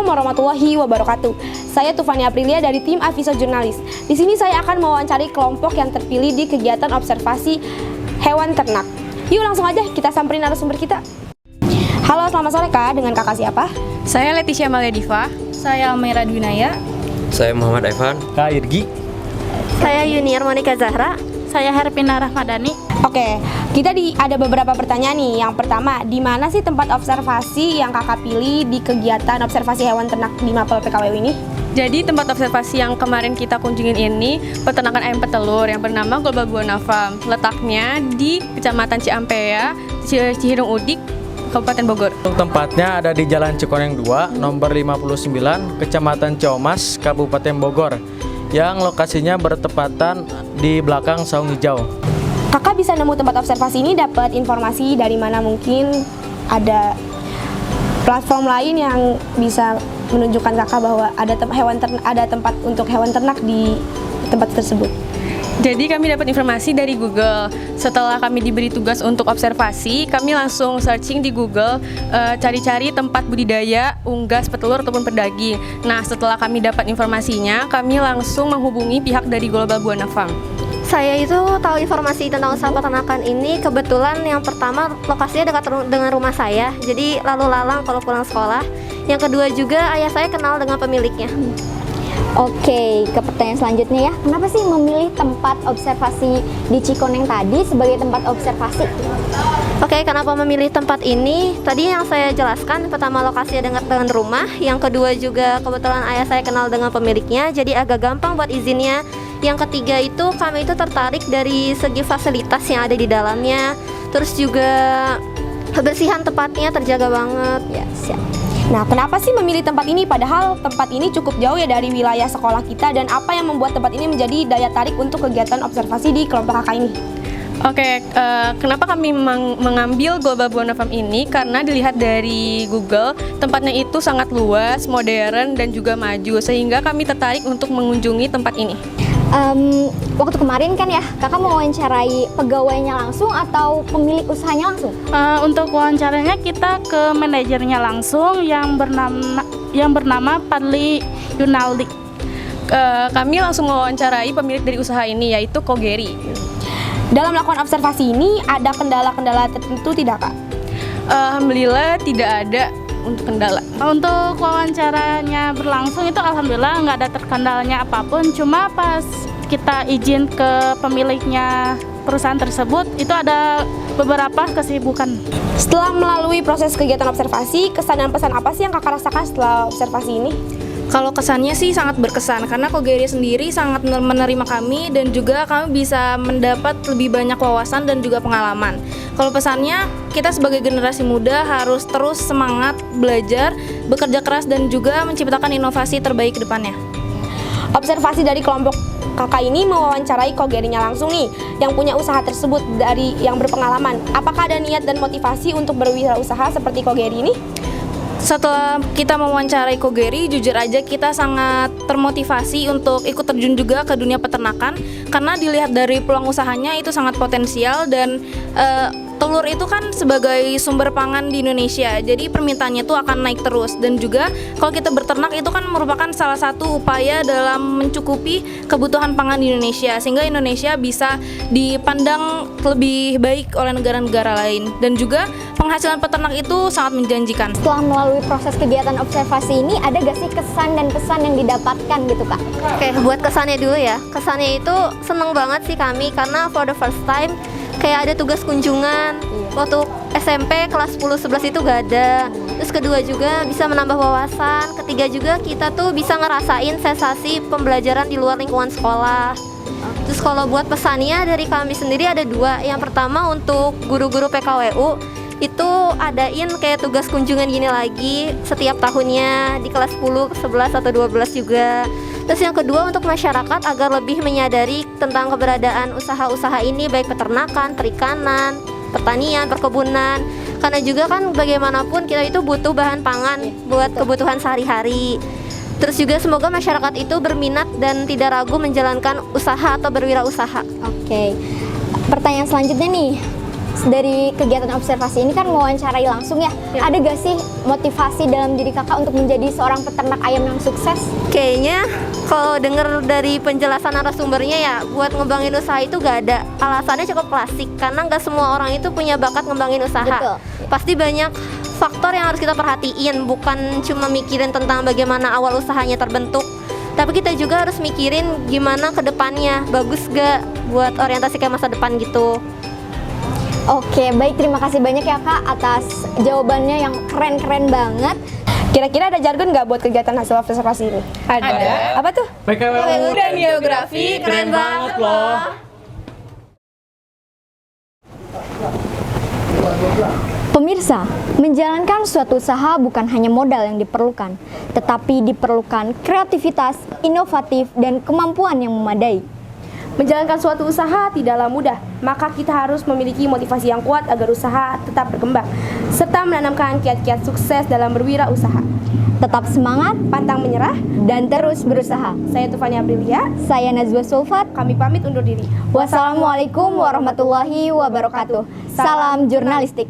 warahmatullahi wabarakatuh. Saya Tufani Aprilia dari tim Aviso Jurnalis. Di sini saya akan mewawancari kelompok yang terpilih di kegiatan observasi hewan ternak. Yuk langsung aja kita samperin narasumber kita. Halo, selamat sore Kak. Dengan kakak siapa? Saya Leticia Malediva. Saya Almaira Dwinaya. Saya Muhammad Evan. Kak Irgi. Saya Yuniar Monika Zahra. Saya Herpina Rahmadani. Oke, ada beberapa pertanyaan nih. Yang pertama, di mana sih tempat observasi yang kakak pilih di kegiatan observasi hewan ternak di Mapel PKWU ini? Jadi tempat observasi yang kemarin kita kunjungin ini peternakan ayam petelur yang bernama Global Buana Farm. Letaknya di Kecamatan Ciampea, Cihidung Udik, Kabupaten Bogor. Tempatnya ada di Jalan Cikoneng 2, nomor 59, Kecamatan Ciomas, Kabupaten Bogor, yang lokasinya bertepatan di belakang saung hijau. Kakak bisa nemu tempat observasi ini dapat informasi dari mana? Mungkin ada platform lain yang bisa menunjukkan kakak bahwa ada tempat untuk hewan ternak di tempat tersebut. Jadi kami dapat informasi dari Google. Setelah kami diberi tugas untuk observasi, kami langsung searching di Google, cari-cari tempat budidaya unggas petelur ataupun pedaging. Nah, setelah kami dapat informasinya, kami langsung menghubungi pihak dari Global Buana Farm. Saya itu tahu informasi tentang usaha peternakan ini kebetulan yang pertama lokasinya dekat dengan rumah saya, jadi lalu lalang kalau pulang sekolah. Yang kedua juga ayah saya kenal dengan pemiliknya. Oke, ke pertanyaan selanjutnya ya. Kenapa sih memilih tempat observasi di Cikoneng tadi sebagai tempat observasi? Oke, kenapa memilih tempat ini? Tadi yang saya jelaskan, pertama lokasinya dekat dengan rumah, yang kedua juga kebetulan ayah saya kenal dengan pemiliknya, jadi agak gampang buat izinnya. Yang ketiga itu kami itu tertarik dari segi fasilitas yang ada di dalamnya, terus juga kebersihan tempatnya terjaga banget. Ya, siap. Nah, kenapa sih memilih tempat ini padahal tempat ini cukup jauh ya dari wilayah sekolah kita, dan apa yang membuat tempat ini menjadi daya tarik untuk kegiatan observasi di kelompok kakak ini? Oke, kenapa kami mengambil Global Buana Farm ini? Karena dilihat dari Google, tempatnya itu sangat luas, modern, dan juga maju, sehingga kami tertarik untuk mengunjungi tempat ini. Waktu kemarin kan ya, kakak mewawancarai pegawainya langsung atau pemilik usahanya langsung? Untuk wawancaranya kita ke manajernya langsung yang bernama Padli Yunaldi. Kami langsung mewawancarai pemilik dari usaha ini, yaitu Kogeri. Dalam melakukan observasi ini ada kendala-kendala tertentu tidak Kak? Alhamdulillah tidak ada untuk kendala. Untuk wawancaranya berlangsung itu alhamdulillah nggak ada terkendalanya apapun. Cuma pas kita izin ke pemiliknya perusahaan tersebut itu ada beberapa kesibukan. Setelah melalui proses kegiatan observasi, kesan dan pesan apa sih yang kakak rasakan setelah observasi ini? Kalau kesannya sih sangat berkesan karena Kogeri sendiri sangat menerima kami dan juga kami bisa mendapat lebih banyak wawasan dan juga pengalaman. Kalau pesannya, kita sebagai generasi muda harus terus semangat belajar, bekerja keras dan juga menciptakan inovasi terbaik ke depannya. Observasi dari kelompok kakak ini mewawancarai Kogerinya langsung nih, yang punya usaha tersebut dari yang berpengalaman. Apakah ada niat dan motivasi untuk berwirausaha seperti Kogeri ini? Setelah kita mewawancarai Kogeri, jujur aja kita sangat termotivasi untuk ikut terjun juga ke dunia peternakan karena dilihat dari peluang usahanya itu sangat potensial dan telur itu kan sebagai sumber pangan di Indonesia, jadi permintaannya itu akan naik terus. Dan juga kalau kita berternak itu kan merupakan salah satu upaya dalam mencukupi kebutuhan pangan di Indonesia, sehingga Indonesia bisa dipandang lebih baik oleh negara-negara lain. Dan juga penghasilan peternak itu sangat menjanjikan. Setelah melalui proses kegiatan observasi ini, ada gak sih kesan dan pesan yang didapatkan gitu Kak? Oke, buat kesannya dulu ya. Kesannya itu seneng banget sih kami karena for the first time kayak ada tugas kunjungan. Waktu SMP kelas 10-11 itu gak ada. Terus kedua juga bisa menambah wawasan. Ketiga juga kita tuh bisa ngerasain sensasi pembelajaran di luar lingkungan sekolah. Terus kalau buat pesannya dari kami sendiri ada dua. Yang pertama untuk guru-guru PKWU itu adain kayak tugas kunjungan gini lagi setiap tahunnya di kelas 10, 11 atau 12 juga. Terus yang kedua untuk masyarakat agar lebih menyadari tentang keberadaan usaha-usaha ini, baik peternakan, perikanan, pertanian, perkebunan. Karena juga kan bagaimanapun kita itu butuh bahan pangan buat kebutuhan sehari-hari. Terus juga semoga masyarakat itu berminat dan tidak ragu menjalankan usaha atau berwirausaha. Oke. Pertanyaan selanjutnya nih, dari kegiatan observasi ini kan mewawancarai langsung ya. Ada gak sih motivasi dalam diri kakak untuk menjadi seorang peternak ayam yang sukses? Kayaknya kalau denger dari penjelasan narasumbernya ya, buat ngembangin usaha itu gak ada alasannya, cukup klasik. Karena gak semua orang itu punya bakat ngembangin usaha. Betul. Pasti banyak faktor yang harus kita perhatiin, bukan cuma mikirin tentang bagaimana awal usahanya terbentuk, tapi kita juga harus mikirin gimana ke depannya, bagus gak buat orientasi ke masa depan gitu. Oke, baik, terima kasih banyak ya Kak atas jawabannya yang keren-keren banget. Kira-kira ada jargon nggak buat kegiatan hasil observasi ini? Ada. Apa tuh? PKWU Dan geografi keren banget loh. Pemirsa, menjalankan suatu usaha bukan hanya modal yang diperlukan, tetapi diperlukan kreativitas, inovatif, dan kemampuan yang memadai. Menjalankan suatu usaha tidaklah mudah, maka kita harus memiliki motivasi yang kuat agar usaha tetap berkembang, serta menanamkan kiat-kiat sukses dalam berwirausaha. Tetap semangat, Pantang menyerah. dan terus berusaha. Saya Tufani Aprilia, Saya Nazwa Sulfat. kami pamit undur diri. Wassalamualaikum warahmatullahi wabarakatuh. Salam jurnalistik.